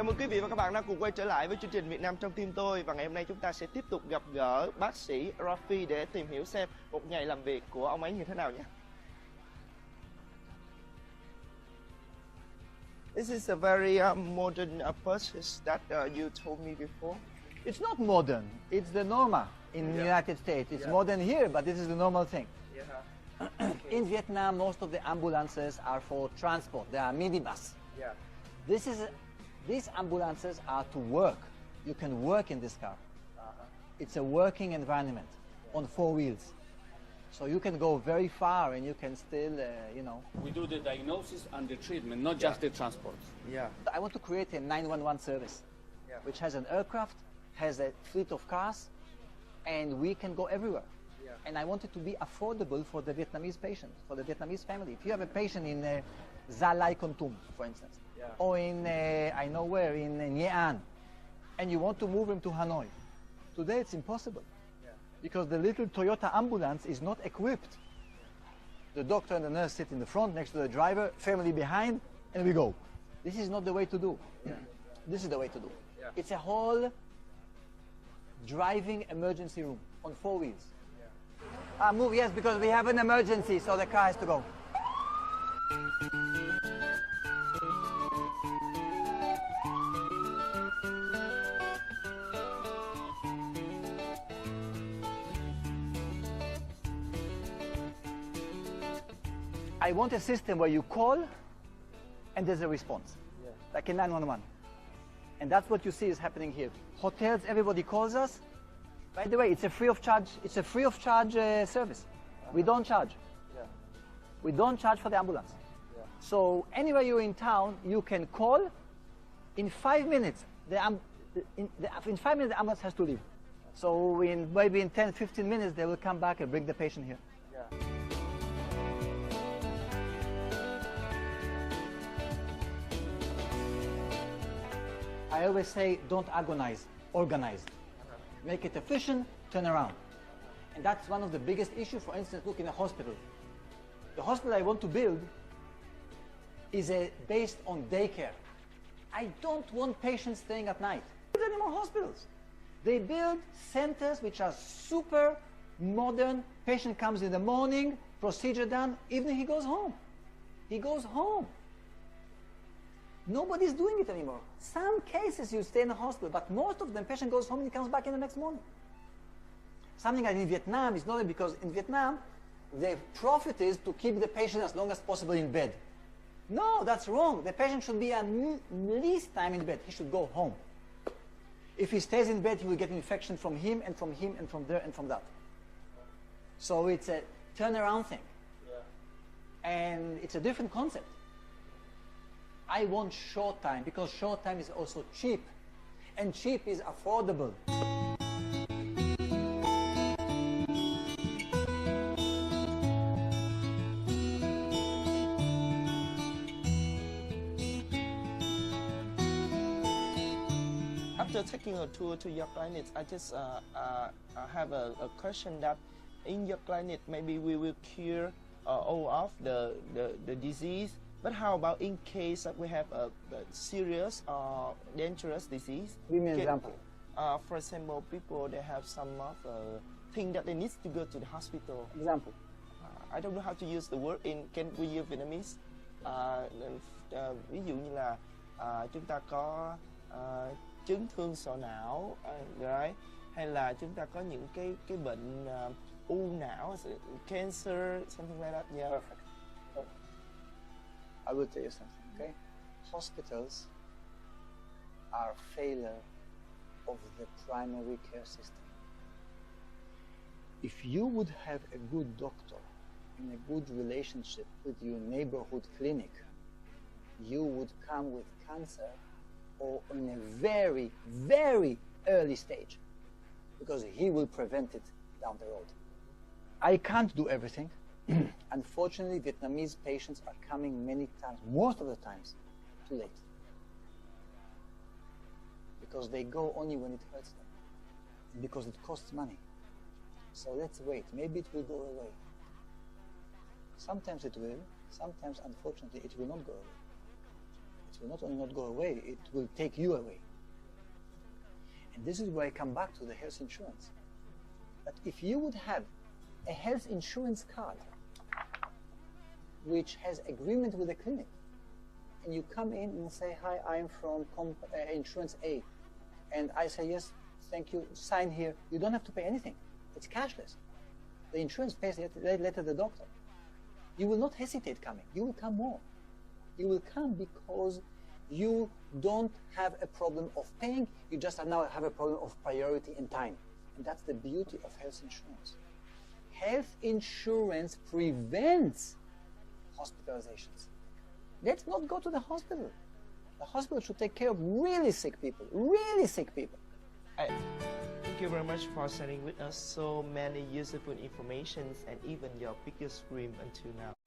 Chào mừng quý vị và các bạn đã cùng quay trở lại với chương trình Việt Nam trong tim tôi. Và ngày hôm nay chúng ta sẽ tiếp tục gặp gỡ bác sĩ Rafi để tìm hiểu xem một ngày làm việc của ông ấy như thế nào nhé. This is a very modern process that you told me before. It's not modern. It's the norma in the United States. It's modern here, but this is the normal thing. Okay. In Vietnam, most of the ambulances are for transport. They are minibus. These ambulances are to work. You can work in this car. It's a working environment on 4 wheels. So you can go very far and you can still, We do the diagnosis and the treatment, not just the transport. I want to create a 911 service, which has an aircraft, has a fleet of cars, and we can go everywhere. And I want it to be affordable for the Vietnamese patient, for the Vietnamese family. If you have a patient in Gia Lai Kon Tum, for instance, or in, I know where, in Nghệ An, and you want to move him to Hanoi, today it's impossible. Because the little Toyota ambulance is not equipped. The doctor and the nurse sit in the front next to the driver, family behind, and we go. This is not the way to do. This is the way to do. It's a whole driving emergency room on 4 wheels. Move, yes, because we have an emergency, so the car has to go. I want a system where you call and there's a response, like in 911. And that's what you see is happening here. Hotels, everybody calls us. By the way, it's a free of charge service. We don't charge. We don't charge for the ambulance. So anywhere you're in town, you can call. In 5 minutes, the ambulance has to leave. So maybe in 10, 15 minutes, they will come back and bring the patient here. I always say, don't agonize, organize. Make it efficient, turn around. And that's one of the biggest issues. For instance, look in a hospital. The hospital I want to build is based on daycare. I don't want patients staying at night. Build any more hospitals. They build centers which are super modern. Patient comes in the morning, procedure done, evening he goes home. He goes home. Nobody's doing it anymore. Some cases you stay in a hospital, but most of them, patient goes home and he comes back in the next morning. Something like in Vietnam is not because in Vietnam, the profit is to keep the patient as long as possible in bed. No, that's wrong. The patient should be at least time in bed. He should go home. If he stays in bed, he will get infection from him and from him and from there and from that. So it's a turnaround thing. And it's a different concept. I want short time because short time is also cheap, and cheap is affordable. After taking a tour to your clinic, I just have a question that in your clinic maybe we will cure all of the disease. But how about in case that we have a serious or dangerous disease? Give me an example. For example, people they have some of thing that they need to go to the hospital. Example. I don't know how to use the word in can we use Vietnamese? Ví dụ như là chúng ta có chấn thương sọ não, right? Hay là chúng ta có những cái bệnh u não, cancer, something like that. Yeah. Perfect. I will tell you something, okay? Hospitals are failure of the primary care system. If you would have a good doctor and a good relationship with your neighborhood clinic, you would come with cancer or in a very, very early stage because he will prevent it down the road. I can't do everything. Unfortunately, Vietnamese patients are coming many times, most of the times, too late. Because they go only when it hurts them. Because it costs money. So let's wait. Maybe it will go away. Sometimes it will. Sometimes, unfortunately, it will not go away. It will not only not go away, it will take you away. And this is where I come back to the health insurance. But if you would have a health insurance card which has agreement with the clinic, and you come in and say, hi, I'm from insurance A, and I say, yes, thank you, sign here, you don't have to pay anything. It's cashless. The insurance pays later the doctor. You will not hesitate coming. You will come more. You will come because you don't have a problem of paying, you just now have a problem of priority and time. And that's the beauty of health insurance. Health insurance prevents hospitalizations. Let's not go to the hospital. The hospital should take care of really sick people, really sick people. Thank you very much for sharing with us so many useful information and even your biggest dream until now.